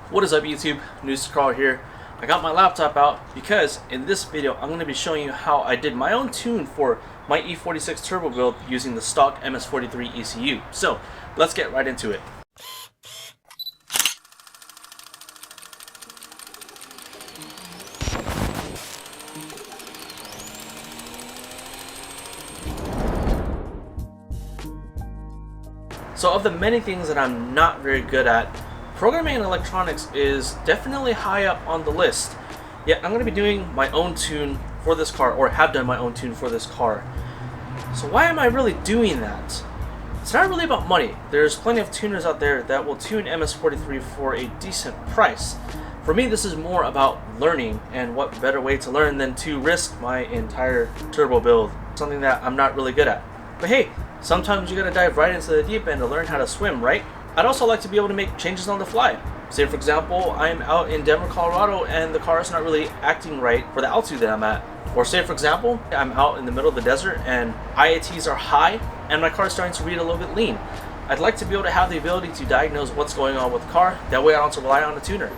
What is up YouTube? News to Carl here. I got my laptop out because in this video I'm going to be showing you how I did my own tune for my E46 turbo build using the stock MS43 ECU. So let's get right into it. So of the many things that I'm not very good at, programming and electronics is definitely high up on the list. Yet I'm going to be doing my own tune for this car, or have done my own tune for this car. So why am I really doing that? It's not really about money. There's plenty of tuners out there that will tune MS43 for a decent price. For me, this is more about learning, and what better way to learn than to risk my entire turbo build, something that I'm not really good at. But hey, sometimes you gotta dive right into the deep end to learn how to swim, right? I'd also like to be able to make changes on the fly. Say for example, I'm out in Denver, Colorado, and the car is not really acting right for the altitude that I'm at. Or say for example, I'm out in the middle of the desert and IATs are high and my car is starting to read a little bit lean. I'd like to be able to have the ability to diagnose what's going on with the car, that way I don't have to rely on a tuner.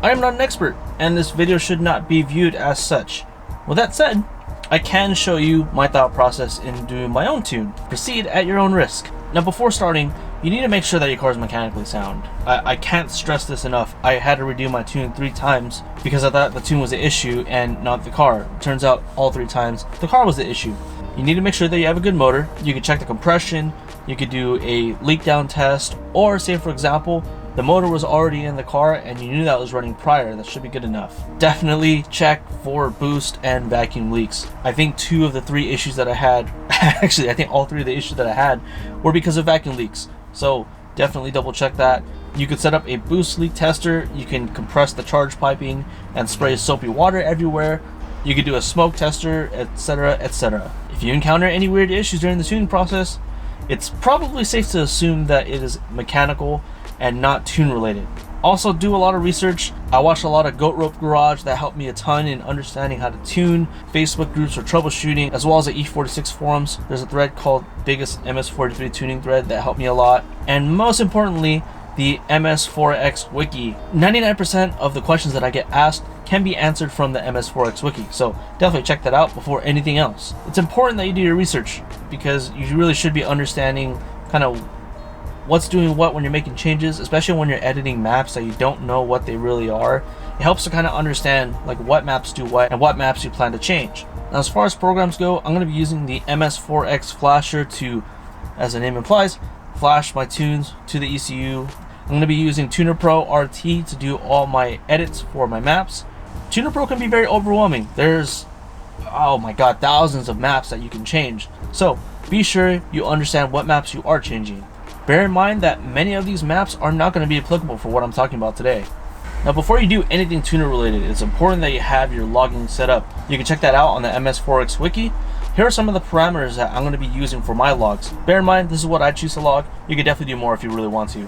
I am not an expert, and this video should not be viewed as such. With that said, I can show you my thought process in doing my own tune. Proceed at your own risk. Now before starting, you need to make sure that your car is mechanically sound. I can't stress this enough. I had to redo my tune 3 times because I thought the tune was the issue and not the car. Turns out all 3 times the car was the issue. You need to make sure that you have a good motor. You can check the compression, you could do a leak down test, or say for example, the motor was already in the car and you knew that was running prior. That should be good enough. Definitely check for boost and vacuum leaks. I think 2 of the 3 issues that I had, actually I think all 3 of the issues that I had were because of vacuum leaks. So definitely double check that. You could set up a boost leak tester. You can compress the charge piping and spray soapy water everywhere. You could do a smoke tester, etc, etc. If you encounter any weird issues during the tuning process, it's probably safe to assume that it is mechanical and not tune related. Also do a lot of research. I watched a lot of Goat Rope Garage that helped me a ton in understanding how to tune, Facebook groups for troubleshooting, as well as the E46 forums. There's a thread called Biggest MS43 Tuning Thread that helped me a lot. And most importantly, the MS4X Wiki. 99% of the questions that I get asked can be answered from the MS4X Wiki, so definitely check that out before anything else. It's important that you do your research because you really should be understanding kind of what's doing what when you're making changes, especially when you're editing maps that you don't know what they really are. It helps to kind of understand like what maps do what and what maps you plan to change. Now as far as programs go, I'm going to be using the MS4X flasher to, as the name implies, flash my tunes to the ECU. I'm going to be using Tunerpro RT to do all my edits for my maps. Tunerpro can be very overwhelming. There's, oh my god, thousands of maps that you can change. So be sure you understand what maps you are changing. Bear in mind that many of these maps are not going to be applicable for what I'm talking about today. Now before you do anything tuner related, it's important that you have your logging set up. You can check that out on the MS4X Wiki. Here are some of the parameters that I'm going to be using for my logs. Bear in mind, this is what I choose to log. You can definitely do more if you really want to.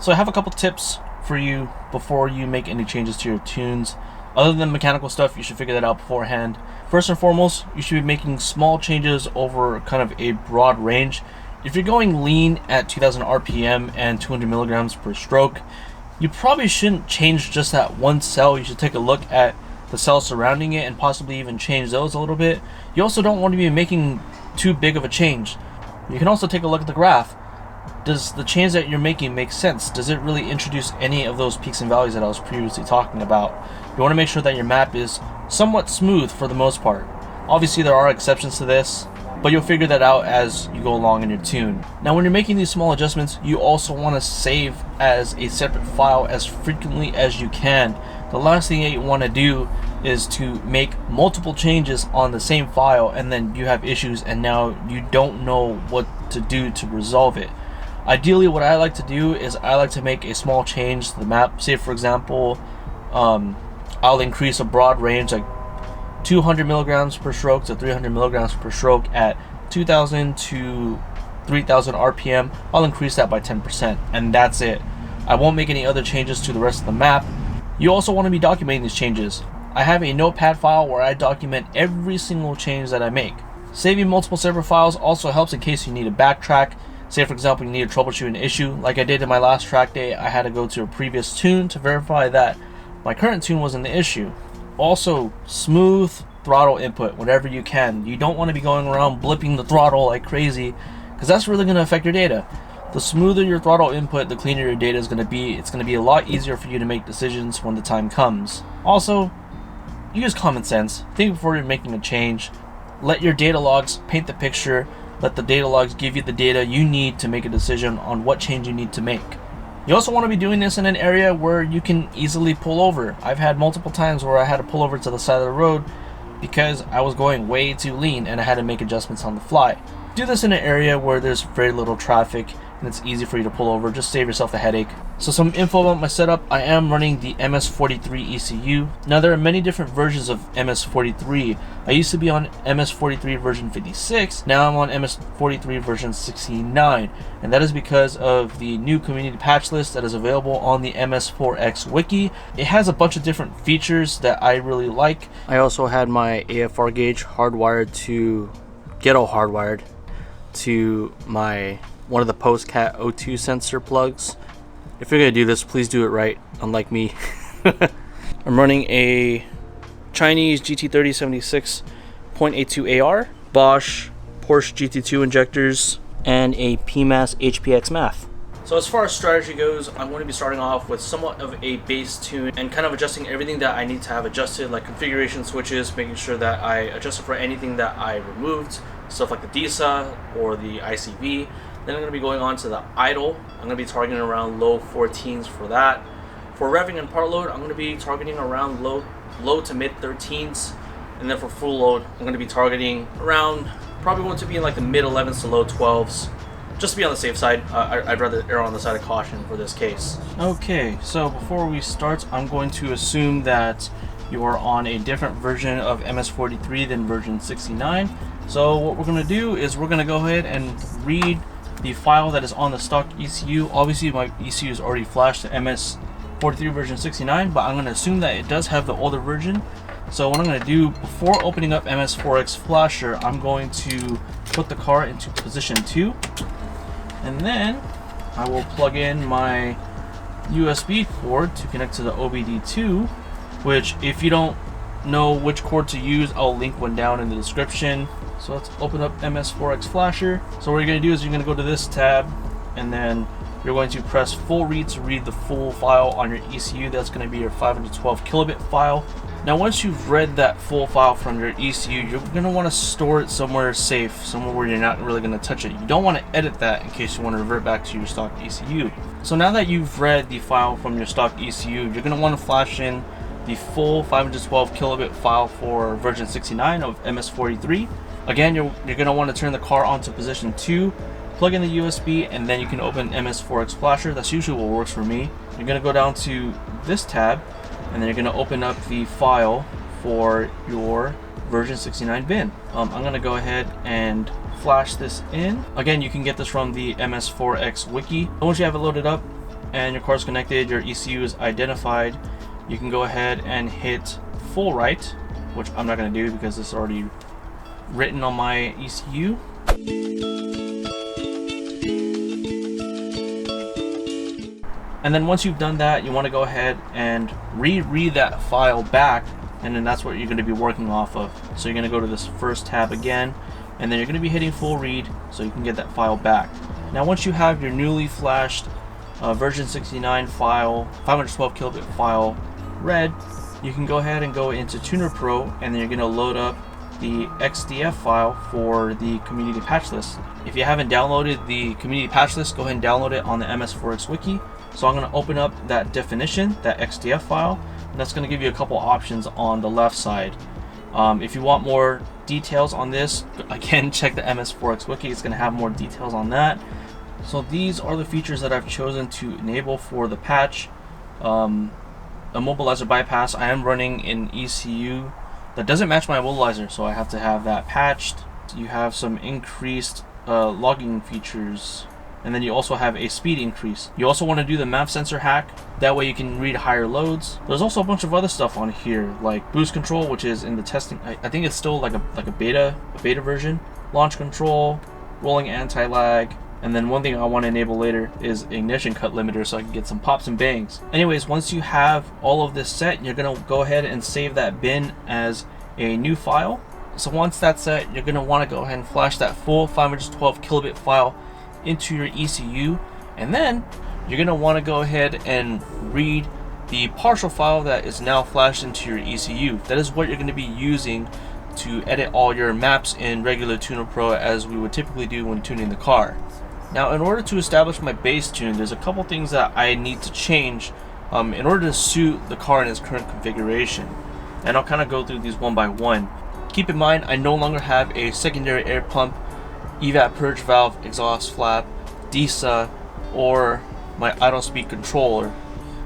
So I have a couple tips for you before you make any changes to your tunes. Other than mechanical stuff, you should figure that out beforehand. First and foremost, you should be making small changes over kind of a broad range. If you're going lean at 2000 RPM and 200 milligrams per stroke, you probably shouldn't change just that one cell. You should take a look at the cells surrounding it and possibly even change those a little bit. You also don't want to be making too big of a change. You can also take a look at the graph. Does the change that you're making make sense? Does it really introduce any of those peaks and valleys that I was previously talking about? You want to make sure that your map is somewhat smooth for the most part. Obviously there are exceptions to this, but you'll figure that out as you go along in your tune. Now when you're making these small adjustments, you also want to save as a separate file as frequently as you can. The last thing that you want to do is to make multiple changes on the same file and then you have issues and now you don't know what to do to resolve it. Ideally, what I like to do is I like to make a small change to the map. Say for example, I'll increase a broad range like 200 milligrams per stroke to 300 milligrams per stroke at 2,000 to 3,000 RPM, I'll increase that by 10%, and that's it. I won't make any other changes to the rest of the map. You also want to be documenting these changes. I have a notepad file where I document every single change that I make. Saving multiple separate files also helps in case you need to backtrack. Say for example you need to troubleshoot an issue, like I did in my last track day. I had to go to a previous tune to verify that my current tune wasn't the issue. Also, smooth throttle input whenever you can. You don't want to be going around blipping the throttle like crazy, because that's really going to affect your data. The smoother your throttle input, the cleaner your data is going to be. It's going to be a lot easier for you to make decisions when the time comes. Also, use common sense. Think before you're making a change. Let your data logs paint the picture. Let the data logs give you the data you need to make a decision on what change you need to make. You also want to be doing this in an area where you can easily pull over. I've had multiple times where I had to pull over to the side of the road because I was going way too lean and I had to make adjustments on the fly. Do this in an area where there's very little traffic and it's easy for you to pull over. Just save yourself a headache. So some info about my setup. I am running the MS43 ECU. Now there are many different versions of MS43. I used to be on MS43 version 56. Now I'm on MS43 version 69. And that is because of the new community patch list that is available on the MS4X Wiki. It has a bunch of different features that I really like. I also had my AFR gauge ghetto hardwired to my one of the PostCat O2 sensor plugs. If you're gonna do this, please do it right, unlike me. I'm running a Chinese GT3076 .82 AR, Bosch Porsche GT2 injectors, and a PMAS HPX math. So as far as strategy goes, I'm going to be starting off with somewhat of a base tune and kind of adjusting everything that I need to have adjusted, like configuration switches, making sure that I adjusted for anything that I removed, stuff like the DISA or the ICV. Then I'm going to be going on to the idle. I'm going to be targeting around low 14s for that. For revving and part load, I'm going to be targeting around low to mid 13s. And then for full load, I'm going to be targeting around, probably going to be in like the mid 11s to low 12s. Just to be on the safe side. I'd rather err on the side of caution for this case. Okay, so before we start, I'm going to assume that you are on a different version of MS43 than version 69. So what we're going to do is we're going to go ahead and read the file that is on the stock ECU. Obviously my ECU is already flashed to MS43 version 69, but I'm going to assume that it does have the older version. So what I'm going to do, before opening up MS4X Flasher, I'm going to put the car into position 2, and then I will plug in my USB cord to connect to the OBDII, which if you don't know which cord to use, I'll link one down in the description. So let's open up MS4X Flasher. So what you're going to do is you're going to go to this tab, and then you're going to press full read to read the full file on your ECU. That's going to be your 512 kilobit file. Now once you've read that full file from your ECU, you're going to want to store it somewhere safe, somewhere where you're not really going to touch it. You don't want to edit that in case you want to revert back to your stock ECU. So now that you've read the file from your stock ECU, you're going to want to flash in the full 512 kilobit file for version 69 of MS43. Again, you're going to want to turn the car onto position 2, plug in the USB, and then you can open MS4X Flasher. That's usually what works for me. You're going to go down to this tab, and then you're going to open up the file for your version 69 bin. I'm going to go ahead and flash this in. Again, you can get this from the MS4X Wiki. Once you have it loaded up and your car's connected, your ECU is identified, you can go ahead and hit full write, which I'm not going to do because it's already written on my ECU. And then once you've done that, you want to go ahead and reread that file back, and then that's what you're going to be working off of. So you're going to go to this first tab again, and then you're going to be hitting full read so you can get that file back. Now once you have your newly flashed version 69 file, 512 kilobit file read, you can go ahead and go into Tunerpro, and then you're going to load up the XDF file for the community patch list. If you haven't downloaded the community patch list, go ahead and download it on the MS4X Wiki. So I'm going to open up that definition, that XDF file, and that's going to give you a couple options on the left side. If you want more details on this, again, check the MS4X Wiki. It's going to have more details on that. So these are the features that I've chosen to enable for the patch. Immobilizer bypass, I am running an ECU that doesn't match my immobilizer, so I have to have that patched You have some increased logging features, and then you also have a speed increase. You also want to do the map sensor hack, that way you can read higher loads. There's also a bunch of other stuff on here, like boost control, which is in the testing. I think it's still like a beta version. Launch control, rolling anti-lag, and then one thing I want to enable later is ignition cut limiter, so I can get some pops and bangs. Anyways, once you have all of this set, you're gonna go ahead and save that bin as a new file. So once that's set, you're gonna want to go ahead and flash that full 512 kilobit file into your ECU, and then you're gonna want to go ahead and read the partial file that is now flashed into your ECU. That is what you're going to be using to edit all your maps in regular Tunerpro, as we would typically do when tuning the car. Now, in order to establish my base tune, there's a couple things that I need to change in order to suit the car in its current configuration, and I'll kind of go through these one by one. Keep in mind, I no longer have a secondary air pump, evap purge valve, exhaust flap, DISA, or my idle speed controller.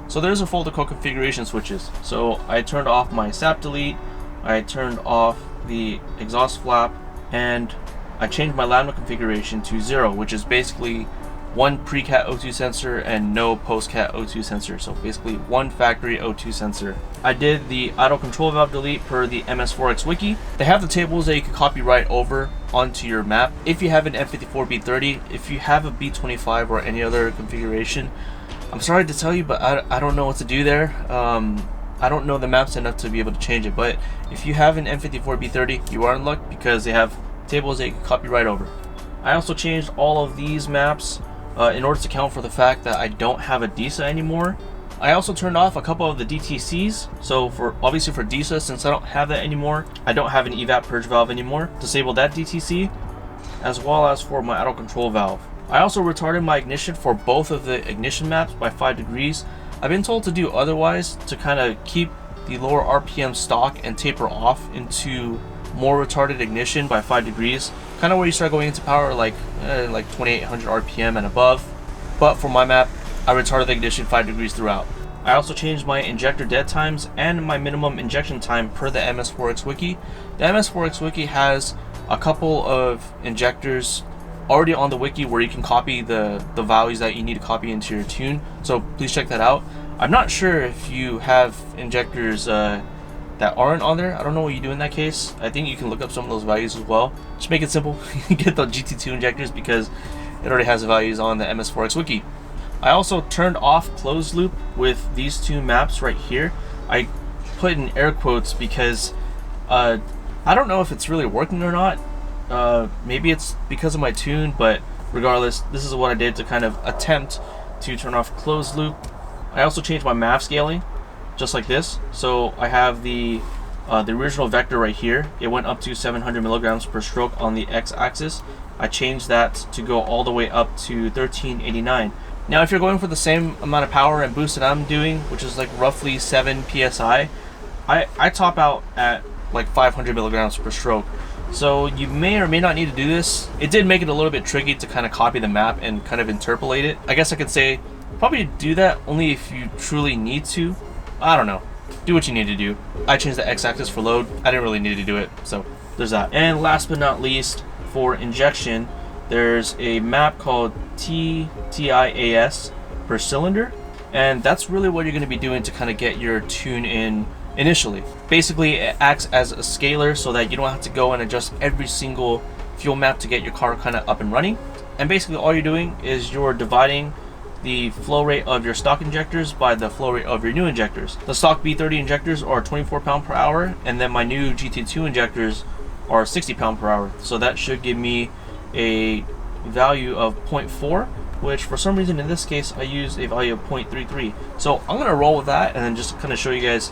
So there's a folder called configuration switches. So I turned off my sap delete, I turned off the exhaust flap, and I changed my lambda configuration to 0, which is basically one pre-cat O2 sensor and no post-cat O2 sensor. So basically one factory O2 sensor. I did the idle control valve delete per the MS4X Wiki. They have the tables that you can copy right over onto your map. If you have an M54B30, if you have a B25 or any other configuration, I'm sorry to tell you, but I don't know what to do there. I don't know the maps enough to be able to change it, but if you have an M54B30, you are in luck because they have tables that you can copy right over. I also changed all of these maps in order to account for the fact that I don't have a DISA anymore. I also turned off a couple of the DTCs. So obviously for DISA, since I don't have that anymore, I don't have an evap purge valve anymore. Disabled that DTC, as well as for my idle control valve. I also retarded my ignition for both of the ignition maps by 5 degrees. I've been told to do otherwise to kind of keep the lower RPM stock and taper off into more retarded ignition by 5 degrees, kind of where you start going into power like 2800 RPM and above. But for my map, I retarded the ignition 5 degrees throughout. I also changed my injector dead times and my minimum injection time per the MS4X Wiki. The MS4X Wiki has a couple of injectors already on the wiki where you can copy the values that you need to copy into your tune, so please check that out. I'm not sure if you have injectors that aren't on there. I don't know what you do in that case. I think you can look up some of those values as well. Just make it simple. Get the GT2 injectors because it already has the values on the MS4X Wiki. I also turned off closed loop with these two maps right here. I put in air quotes because I don't know if it's really working or not. Maybe it's because of my tune, but regardless, this is what I did to kind of attempt to turn off closed loop. I also changed my map scaling, just like this. So I have the original vector right here. It went up to 700 milligrams per stroke on the x-axis. I changed that to go all the way up to 1389. Now, if you're going for the same amount of power and boost that I'm doing, which is like roughly 7 psi, I top out at like 500 milligrams per stroke. So you may or may not need to do this. It did make it a little bit tricky to kind of copy the map and kind of interpolate it. I guess I could say probably do that only if you truly need to. I don't know. Do what you need to do. I changed the x-axis for load. I didn't really need to do it, so there's that. And last but not least, for injection, there's a map called TIAS per cylinder, and that's really what you're going to be doing to kind of get your tune in initially. Basically, it acts as a scaler so that you don't have to go and adjust every single fuel map to get your car kind of up and running. And basically all you're doing is you're dividing the flow rate of your stock injectors by the flow rate of your new injectors. The stock B30 injectors are 24 pound per hour, and then my new GT2 injectors are 60 pound per hour. So that should give me a value of 0.4, which for some reason in this case I used a value of 0.33. So I'm gonna roll with that and then just kind of show you guys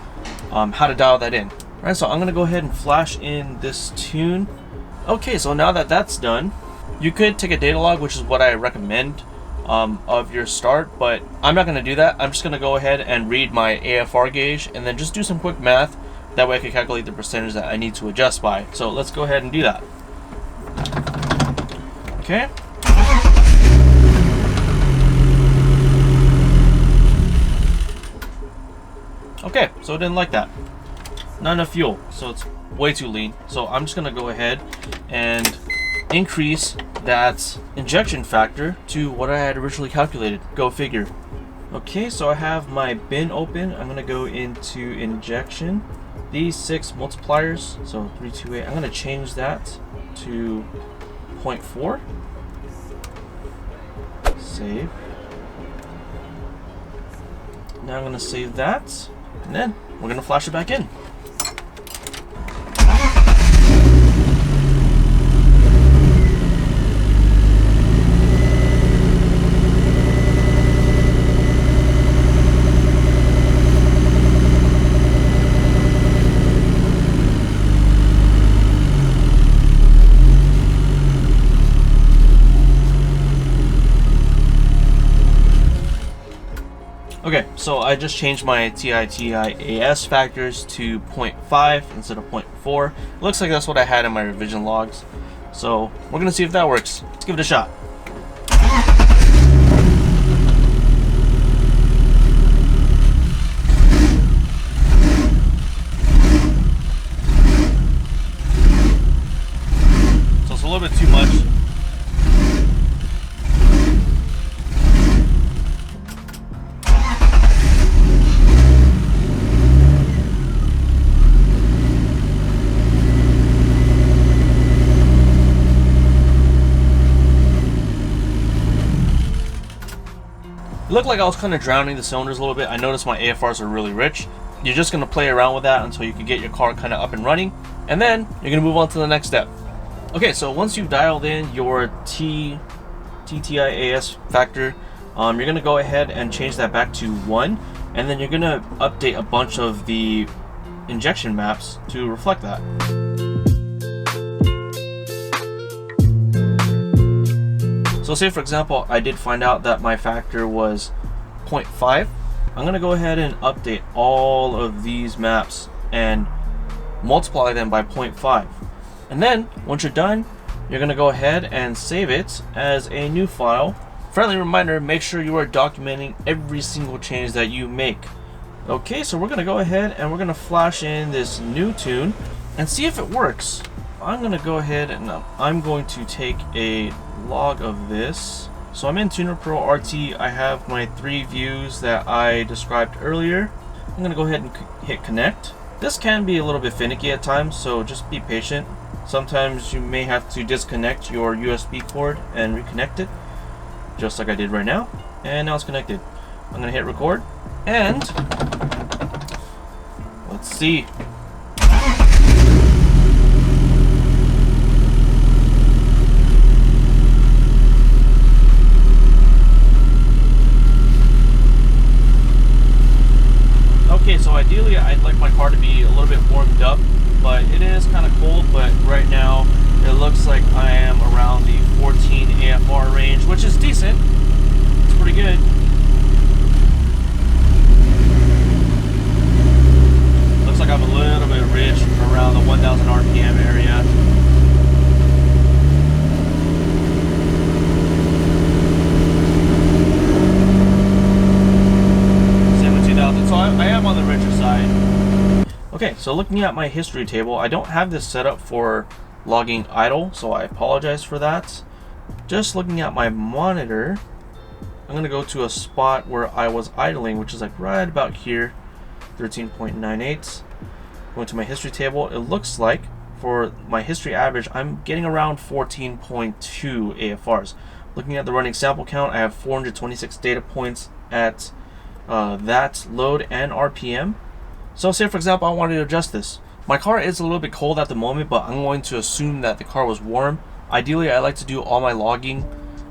how to dial that in. Alright, so I'm gonna go ahead and flash in this tune. Okay, so now that that's done, you could take a data log, which is what I recommend of your start, but I'm not gonna do that. I'm just gonna go ahead and read my AFR gauge and then just do some quick math. That way I can calculate the percentage that I need to adjust by. So let's go ahead and do that. Okay. Okay, so it didn't like that. Not enough fuel, so it's way too lean. So I'm just gonna go ahead and increase that injection factor to what I had originally calculated. Go figure. Okay, so I have my bin open. I'm gonna go into injection. These 6 multipliers, so 3, 2, 8. I'm gonna change that to 0.4. Save. Now I'm gonna save that, and then we're gonna flash it back in. Okay, so I just changed my TI-AS factors to 0.5 instead of 0.4. Looks like that's what I had in my revision logs. So we're gonna see if that works. Let's give it a shot. So it's a little bit too much. It looked like I was kind of drowning the cylinders a little bit. I noticed my AFRs are really rich. You're just going to play around with that until you can get your car kind of up and running, and then you're going to move on to the next step. Okay, so once you've dialed in your TI-AS factor, you're going to go ahead and change that back to 1, and then you're going to update a bunch of the injection maps to reflect that. So say for example, I did find out that my factor was 0.5. I'm gonna go ahead and update all of these maps and multiply them by 0.5. And then once you're done, you're gonna go ahead and save it as a new file. Friendly reminder, make sure you are documenting every single change that you make. Okay, so we're gonna go ahead and we're gonna flash in this new tune and see if it works. I'm gonna go ahead and I'm going to take a log of this. So I'm in Tunerpro RT. I have my 3 views that I described earlier. I'm gonna go ahead and hit connect. This can be a little bit finicky at times, so just be patient. Sometimes you may have to disconnect your USB cord and reconnect it, just like I did right now. And now it's connected. I'm gonna hit record and let's see. Okay, so ideally I'd like my car to be a little bit warmed up, but it is kind of cold. But right now it looks like I am around the 14 AFR range, which is decent. It's pretty good. Looks like I'm a little bit rich around the 1000 RPM area. So I am on the richer side. Okay, so looking at my history table, I don't have this set up for logging idle, so I apologize for that. Just looking at my monitor, I'm gonna go to a spot where I was idling, which is like right about here, 13.98. Going to my history table, it looks like for my history average, I'm getting around 14.2 AFRs. Looking at the running sample count, I have 426 data points at that load and RPM. So say for example I wanted to adjust this. My car is a little bit cold at the moment, but I'm going to assume that the car was warm. Ideally I like to do all my logging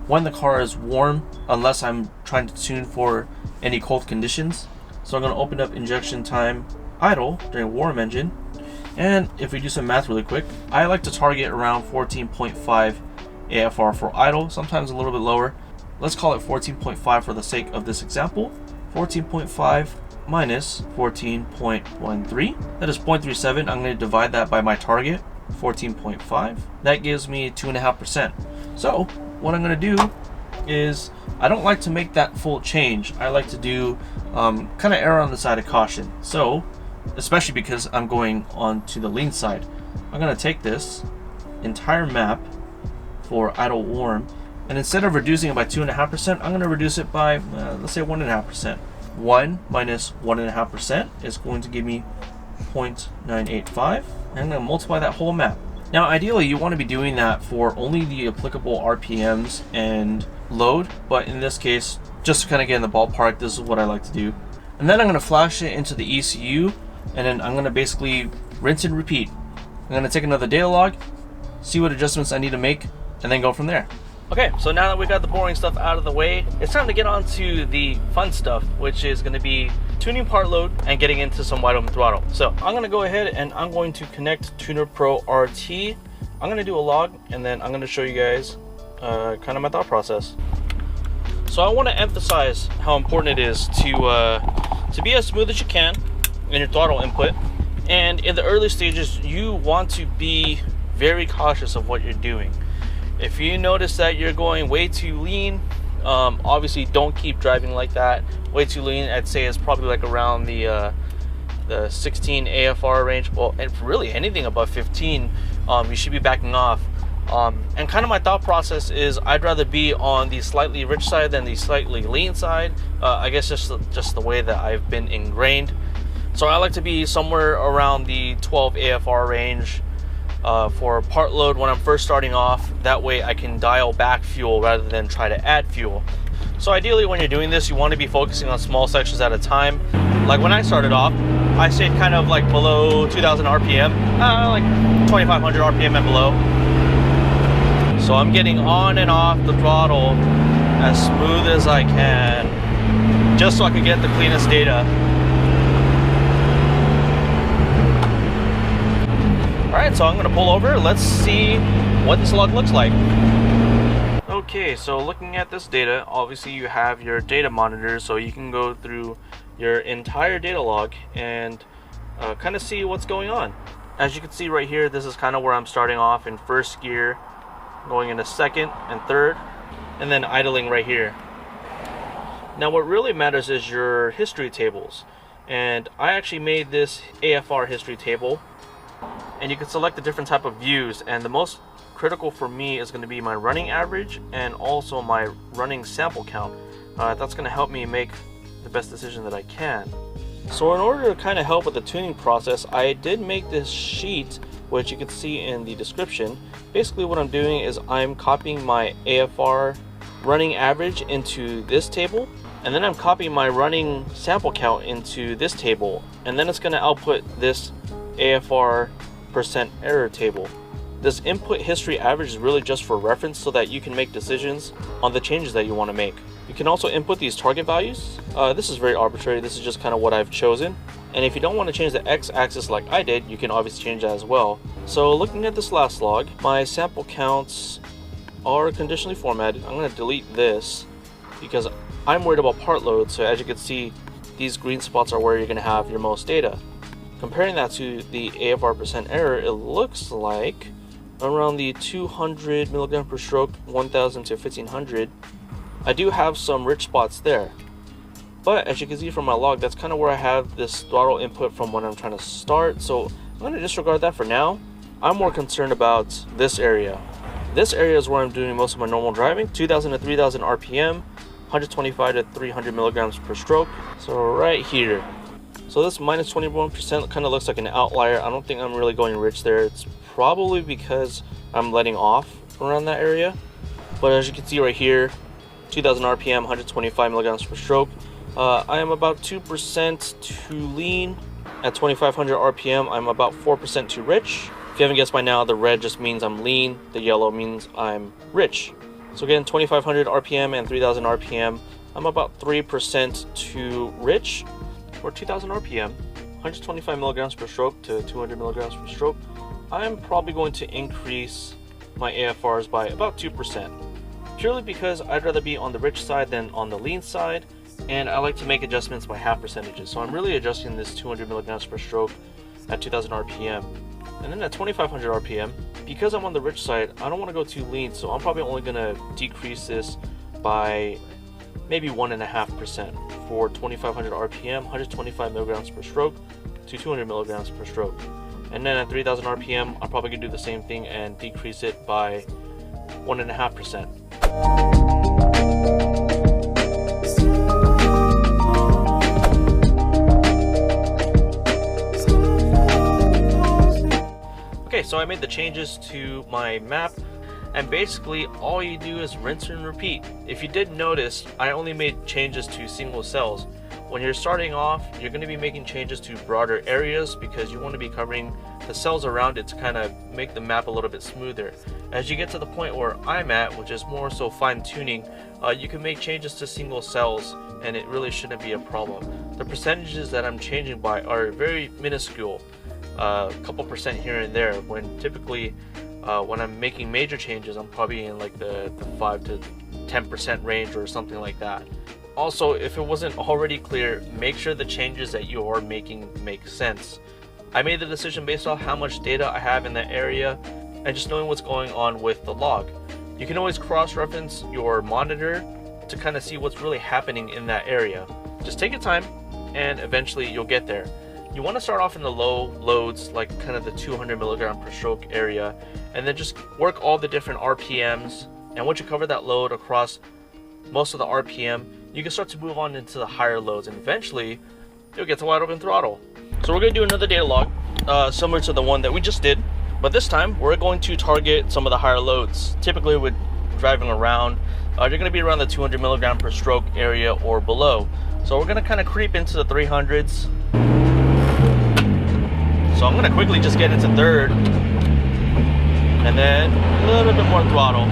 when the car is warm, unless I'm trying to tune for any cold conditions. So I'm going to open up injection time idle during warm engine, and if we do some math really quick, I like to target around 14.5 AFR for idle, sometimes a little bit lower. Let's call it 14.5 for the sake of this example. 14.5 minus 14.13, that is 0.37. I'm going to divide that by my target, 14.5. That gives me 2.5%. So what I'm going to do is, I don't like to make that full change. I like to do kind of err on the side of caution. So especially because I'm going on to the lean side, I'm going to take this entire map for idle warm. And instead of reducing it by 2.5%, I'm going to reduce it by, let's say 1.5%. 1 minus 1.5% is going to give me 0.985. And I'm going to multiply that whole amount. Now, ideally, you want to be doing that for only the applicable RPMs and load. But in this case, just to kind of get in the ballpark, this is what I like to do. And then I'm going to flash it into the ECU. And then I'm going to basically rinse and repeat. I'm going to take another data log, see what adjustments I need to make, and then go from there. Okay, so now that we got the boring stuff out of the way, it's time to get on to the fun stuff, which is going to be tuning part load and getting into some wide open throttle. So I'm going to go ahead and I'm going to connect Tunerpro RT. I'm going to do a log, and then I'm going to show you guys kind of my thought process. So I want to emphasize how important it is to be as smooth as you can in your throttle input. And in the early stages, you want to be very cautious of what you're doing. If you notice that you're going way too lean, obviously don't keep driving like that. Way too lean, I'd say, is probably like around the 16 AFR range. Well, and really anything above 15, you should be backing off. And kind of my thought process is I'd rather be on the slightly rich side than the slightly lean side. I guess just the way that I've been ingrained. So I like to be somewhere around the 12 AFR range. For part load when I'm first starting off. That way I can dial back fuel rather than try to add fuel. So ideally when you're doing this, you want to be focusing on small sections at a time. Like when I started off, I stayed kind of like below 2000 RPM, like 2500 RPM and below. So I'm getting on and off the throttle as smooth as I can, just so I can get the cleanest data. Alright, so I'm going to pull over. Let's see what this log looks like. Okay, so looking at this data, obviously you have your data monitor, so you can go through your entire data log and kind of see what's going on. As you can see right here, this is kind of where I'm starting off in first gear, going into second and third, and then idling right here. Now what really matters is your history tables. And I actually made this AFR history table. And you can select the different type of views, and the most critical for me is going to be my running average and also my running sample count. That's going to help me make the best decision that I can. So in order to kind of help with the tuning process, I did make this sheet, which you can see in the description. Basically what I'm doing is I'm copying my AFR running average into this table, and then I'm copying my running sample count into this table, and then it's going to output this AFR percent error table. This input history average is really just for reference so that you can make decisions on the changes that you want to make. You can also input these target values. This is very arbitrary. This is just kind of what I've chosen. And if you don't want to change the x-axis like I did, you can obviously change that as well. So looking at this last log, my sample counts are conditionally formatted. I'm going to delete this because I'm worried about part load. So as you can see, these green spots are where you're going to have your most data. Comparing that to the AFR percent error, it looks like around the 200 milligram per stroke, 1000 to 1500. I do have some rich spots there. But as you can see from my log, that's kind of where I have this throttle input from when I'm trying to start. So I'm going to disregard that for now. I'm more concerned about this area. This area is where I'm doing most of my normal driving, 2000 to 3000 RPM, 125 to 300 milligrams per stroke. So right here. So this minus 21% kind of looks like an outlier. I don't think I'm really going rich there. It's probably because I'm letting off around that area. But as you can see right here, 2000 RPM, 125 milligrams per stroke. I am about 2% too lean. At 2500 RPM, I'm about 4% too rich. If you haven't guessed by now, the red just means I'm lean. The yellow means I'm rich. So again, 2500 RPM and 3000 RPM, I'm about 3% too rich. For 2000 RPM, 125 milligrams per stroke to 200 milligrams per stroke, I'm probably going to increase my AFRs by about 2%. Purely because I'd rather be on the rich side than on the lean side, and I like to make adjustments by half percentages. So I'm really adjusting this 200 milligrams per stroke at 2000 RPM. And then at 2500 RPM, because I'm on the rich side, I don't want to go too lean, so I'm probably only going to decrease this by maybe 1.5% for 2500 RPM, 125 milligrams per stroke to 200 milligrams per stroke. And then at 3000 RPM, I'm probably going to do the same thing and decrease it by 1.5%. Okay, so I made the changes to my map, and basically all you do is rinse and repeat. If you did notice, I only made changes to single cells. When you're starting off, you're going to be making changes to broader areas because you want to be covering the cells around it to kind of make the map a little bit smoother. As you get to the point where I'm at, which is more so fine tuning, you can make changes to single cells and it really shouldn't be a problem. The percentages that I'm changing by are very minuscule, a couple percent here and there, when typically when I'm making major changes, I'm probably in like the 5 to 10% range or something like that. Also, if it wasn't already clear, make sure the changes that you are making make sense. I made the decision based off how much data I have in that area and just knowing what's going on with the log. You can always cross-reference your monitor to kind of see what's really happening in that area. Just take your time and eventually you'll get there. You want to start off in the low loads, like kind of the 200 milligram per stroke area, and then just work all the different RPMs. And once you cover that load across most of the RPM, you can start to move on into the higher loads, and eventually you'll get to wide open throttle. So we're going to do another data log similar to the one that we just did, but this time we're going to target some of the higher loads. Typically with driving around, you're going to be around the 200 milligram per stroke area or below. So we're going to kind of creep into the 300s. So I'm going to quickly just get into third and then a little bit more throttle.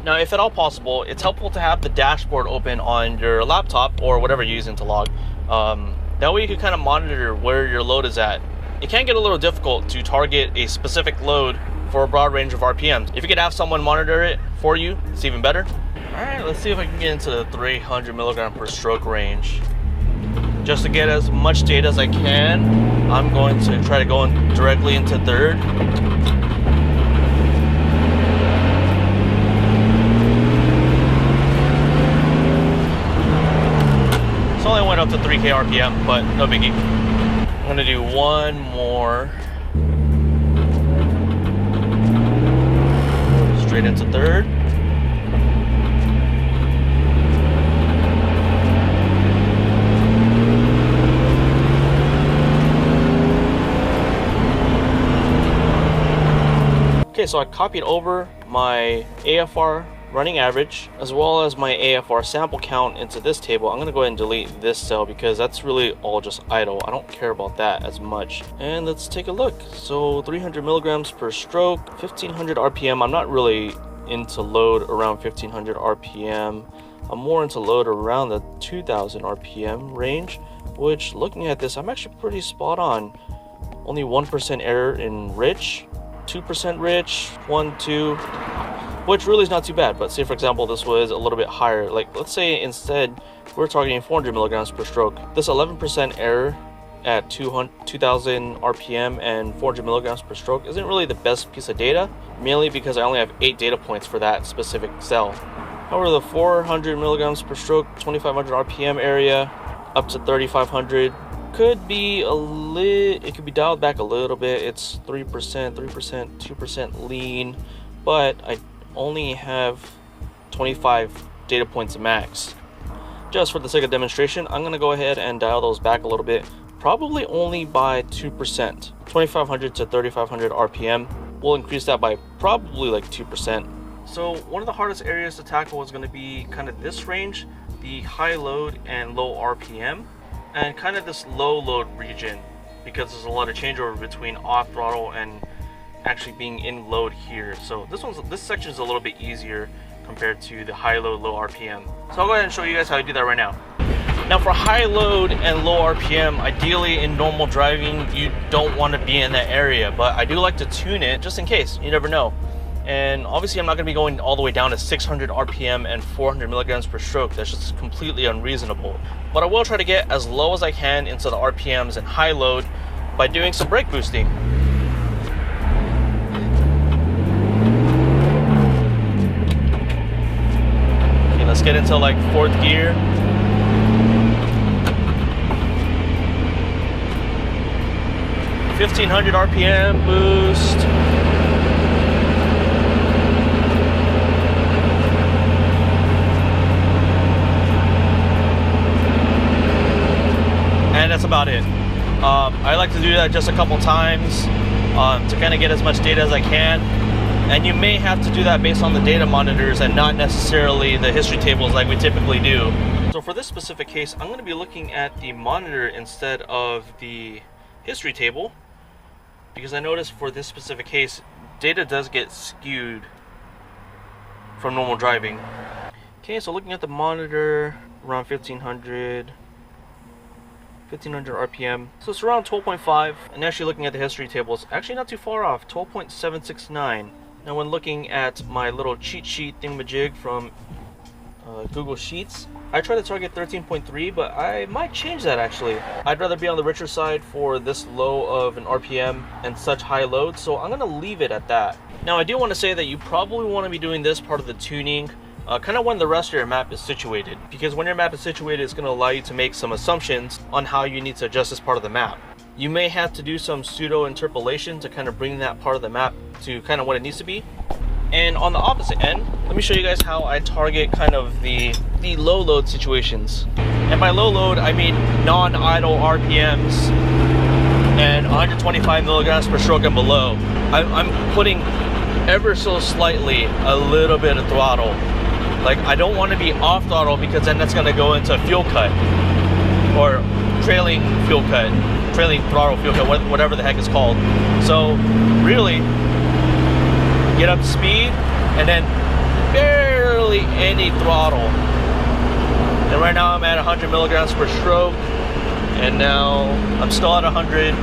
Now, if at all possible, it's helpful to have the dashboard open on your laptop or whatever you're using to log. That way you can kind of monitor where your load is at. It can get a little difficult to target a specific load for a broad range of RPMs. If you could have someone monitor it for you, it's even better. All right, let's see if I can get into the 300 milligram per stroke range. Just to get as much data as I can, I'm going to try to go directly into third. It's only went up to 3K RPM, but no biggie. I'm gonna do one more. Straight into third. Okay, so I copied over my AFR running average as well as my AFR sample count into this table. I'm gonna go ahead and delete this cell because that's really all just idle. I don't care about that as much. And let's take a look. So 300 milligrams per stroke, 1500 RPM. I'm not really into load around 1500 RPM. I'm more into load around the 2000 RPM range, which looking at this, I'm actually pretty spot on. Only 1% error in rich, 2% rich, 1, 2, which really is not too bad. But say for example this was a little bit higher, like let's say instead we're targeting 400 milligrams per stroke. This 11% error at 2000 RPM and 400 milligrams per stroke isn't really the best piece of data, mainly because I only have 8 data points for that specific cell. However, the 400 milligrams per stroke, 2500 RPM area up to 3500 could be it could be dialed back a little bit. It's 3%, 2% lean, but I only have 25 data points max. Just for the sake of demonstration, I'm going to go ahead and dial those back a little bit, probably only by 2%, 2500 to 3500 RPM. We'll increase that by probably like 2%. So one of the hardest areas to tackle is going to be kind of this range, the high load and low RPM, and kind of this low load region, because there's a lot of changeover between off throttle and actually being in load here. So this section is a little bit easier compared to the high load, low RPM. So I'll go ahead and show you guys how I do that right now. Now for high load and low RPM, ideally in normal driving, you don't want to be in that area, but I do like to tune it just in case, you never know. And obviously I'm not going to be going all the way down to 600 RPM and 400 milligrams per stroke. That's just completely unreasonable. But I will try to get as low as I can into the RPMs and high load by doing some brake boosting. Okay, let's get into like 4th gear. 1500 RPM boost. And that's about it. I like to do that just a couple times to kind of get as much data as I can. And you may have to do that based on the data monitors and not necessarily the history tables like we typically do. So for this specific case, I'm going to be looking at the monitor instead of the history table, because I noticed for this specific case, data does get skewed from normal driving. Okay, so looking at the monitor, around 1500 RPM, so it's around 12.5, and actually looking at the history table, it's actually not too far off, 12.769. Now when looking at my little cheat sheet thingamajig from Google Sheets, I try to target 13.3, but I might change that actually. I'd rather be on the richer side for this low of an RPM and such high load, so I'm gonna leave it at that. Now I do want to say that you probably want to be doing this part of the tuning kind of when the rest of your map is situated, because when your map is situated, it's going to allow you to make some assumptions on how you need to adjust this part of the map. You may have to do some pseudo interpolation to kind of bring that part of the map to kind of what it needs to be. And on the opposite end, let me show you guys how I target kind of the low load situations. And by low load, I mean non-idle RPMs and 125 milligrams per stroke and below. I'm putting ever so slightly a little bit of throttle. Like, I don't want to be off throttle, because then that's going to go into fuel cut or trailing fuel cut, trailing throttle fuel cut, whatever the heck it's called. So really get up to speed and then barely any throttle. And right now I'm at 100 milligrams per stroke, and now I'm still at 100,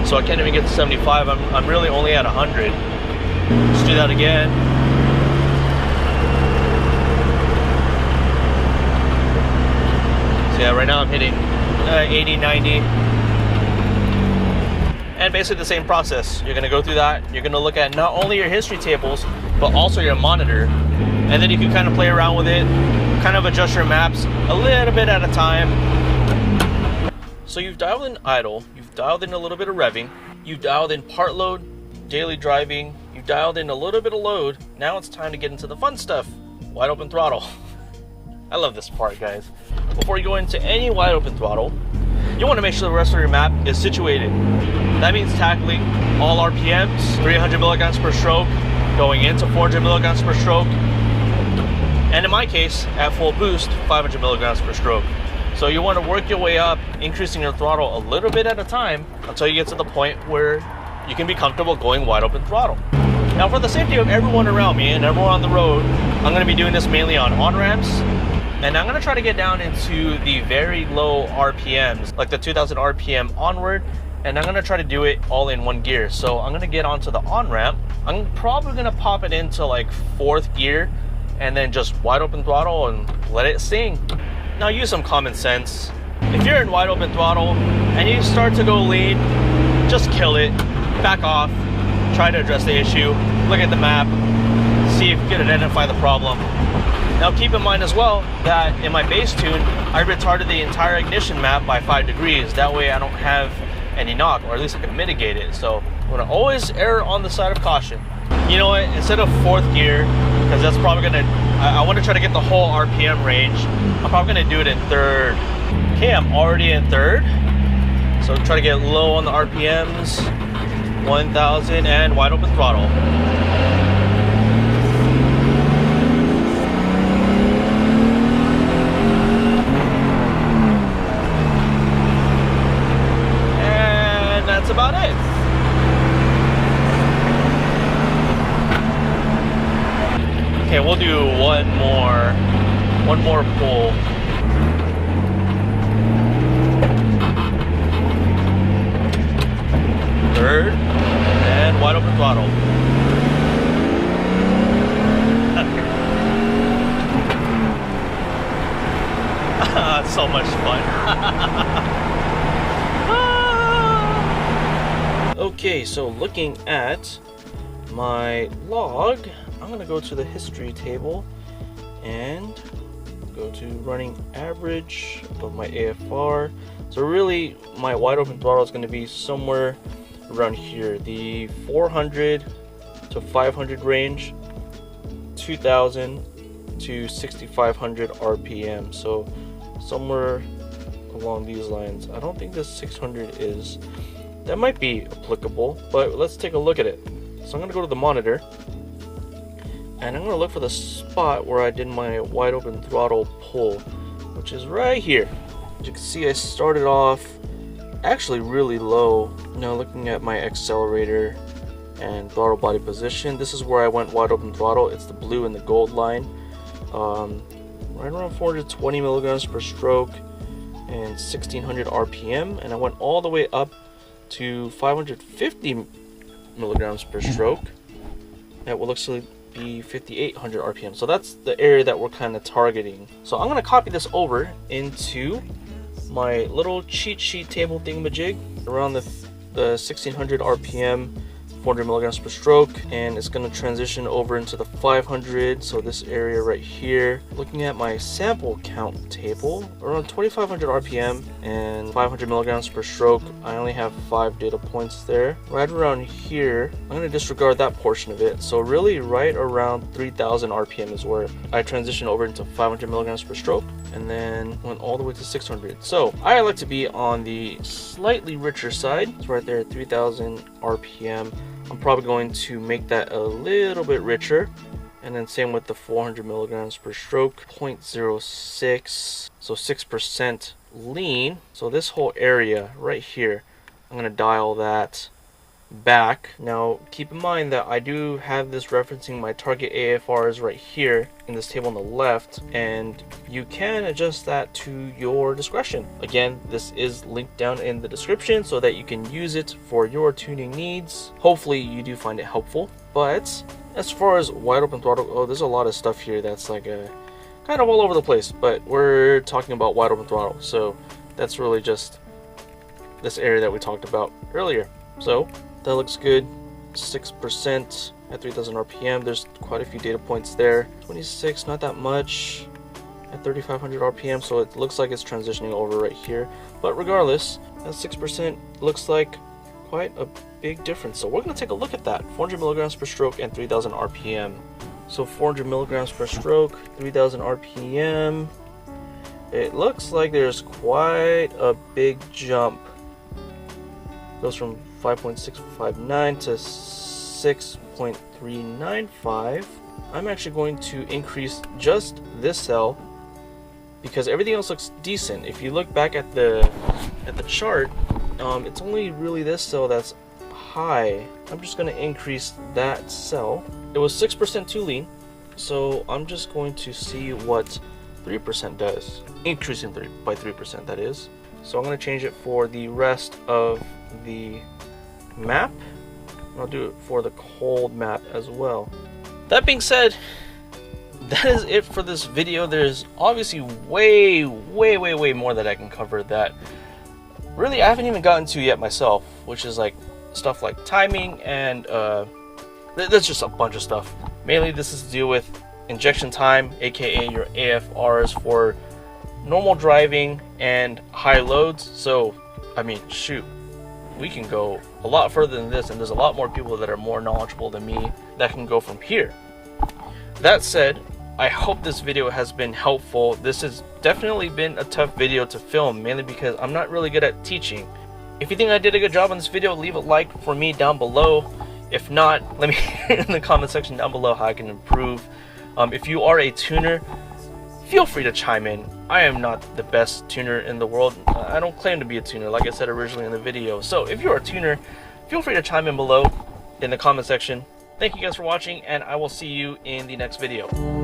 so I can't even get to 75. I'm really only at 100. Let's do that again. So yeah, right now I'm hitting 80, 90. And basically the same process. You're gonna go through that. You're gonna look at not only your history tables, but also your monitor. And then you can kind of play around with it, kind of adjust your maps a little bit at a time. So you've dialed in idle, you've dialed in a little bit of revving, you've dialed in part load, daily driving, you've dialed in a little bit of load. Now it's time to get into the fun stuff, wide open throttle. I love this part, guys. Before you go into any wide open throttle, you want to make sure the rest of your map is situated. That means tackling all RPMs, 300 milligrams per stroke, going into 400 milligrams per stroke, and in my case, at full boost, 500 milligrams per stroke. So you want to work your way up, increasing your throttle a little bit at a time until you get to the point where you can be comfortable going wide open throttle. Now, for the safety of everyone around me and everyone on the road, I'm going to be doing this mainly on on-ramps. And I'm going to try to get down into the very low RPMs, like the 2000 RPM onward, and I'm going to try to do it all in one gear. So I'm going to get onto the on-ramp. I'm probably going to pop it into like 4th gear and then just wide open throttle and let it sing. Now use some common sense. If you're in wide open throttle and you start to go lean, just kill it, back off, try to address the issue, look at the map, see if you can identify the problem. Now keep in mind as well that in my base tune, I retarded the entire ignition map by 5 degrees. That way I don't have any knock, or at least I can mitigate it. So I'm gonna always err on the side of caution. You know what, instead of 4th gear, because that's probably gonna, I wanna try to get the whole RPM range, I'm probably gonna do it in 3rd. Okay, I'm already in 3rd. So try to get low on the RPMs, 1000, and wide open throttle. That's about it. Okay, we'll do one more pull. Third, and wide open throttle. So much fun. Okay, so looking at my log, I'm gonna go to the history table and go to running average of my AFR. So really my wide open throttle is going to be somewhere around here, the 400 to 500 range, 2000 to 6500 RPM. So somewhere along these lines. I don't think this 600 is, that might be applicable, but let's take a look at it. So I'm going to go to the monitor and I'm going to look for the spot where I did my wide open throttle pull, which is right here. As you can see, I started off actually really low. Now looking at my accelerator and throttle body position, this is where I went wide open throttle. It's the blue and the gold line, right around 420 milligrams per stroke and 1600 RPM, and I went all the way up to 550 milligrams per stroke at what looks to be 5800 RPM. So that's the area that we're kind of targeting. So I'm going to copy this over into my little cheat sheet table thingamajig around the 1600 RPM, 400 milligrams per stroke, and it's going to transition over into the 500. So this area right here, looking at my sample count table, around 2500 RPM and 500 milligrams per stroke. I only have 5 data points there. Right around here, I'm going to disregard that portion of it. So really right around 3000 RPM is where I transition over into 500 milligrams per stroke, and then went all the way to 600. So I like to be on the slightly richer side. It's right there at 3000 RPM. I'm probably going to make that a little bit richer, and then same with the 400 milligrams per stroke, 0.06, so 6% lean. So this whole area right here, I'm going to dial that back. Now keep in mind that I do have this referencing my target AFRs right here in this table on the left, and you can adjust that to your discretion. Again, this is linked down in the description so that you can use it for your tuning needs. Hopefully you do find it helpful. But as far as wide open throttle, oh, there's a lot of stuff here that's like a kind of all over the place, but we're talking about wide open throttle, so that's really just this area that we talked about earlier. So that looks good. 6% at 3000 RPM. There's quite a few data points there. 26, not that much at 3500 RPM, so it looks like it's transitioning over right here. But regardless, that 6% looks like quite a big difference. So we're going to take a look at that. 400 milligrams per stroke and 3000 RPM. So 400 milligrams per stroke, 3000 RPM. It looks like there's quite a big jump. Goes from 5.659 to 6.395. I'm actually going to increase just this cell because everything else looks decent. If you look back at the chart, it's only really this cell that's high. I'm just going to increase that cell. It was 6% too lean, so I'm just going to see what 3% does. Increasing by 3%, that is. So I'm going to change it for the rest of the map. I'll do it for the cold map as well. That being said, that is it for this video. There's obviously way more that I can cover that really I haven't even gotten to yet myself, which is like stuff like timing and there's just a bunch of stuff. Mainly this is to do with injection time, aka your AFRs for normal driving and high loads. So I mean, shoot, we can go a lot further than this, and there's a lot more people that are more knowledgeable than me that can go from here. That said, I hope this video has been helpful. This has definitely been a tough video to film, mainly because I'm not really good at teaching. If you think I did a good job on this video, leave a like for me down below. If not, let me hear in the comment section down below how I can improve. If you are a tuner, feel free to chime in. I am not the best tuner in the world. I don't claim to be a tuner, like I said originally in the video. So if you're a tuner, feel free to chime in below in the comment section. Thank you guys for watching, and I will see you in the next video.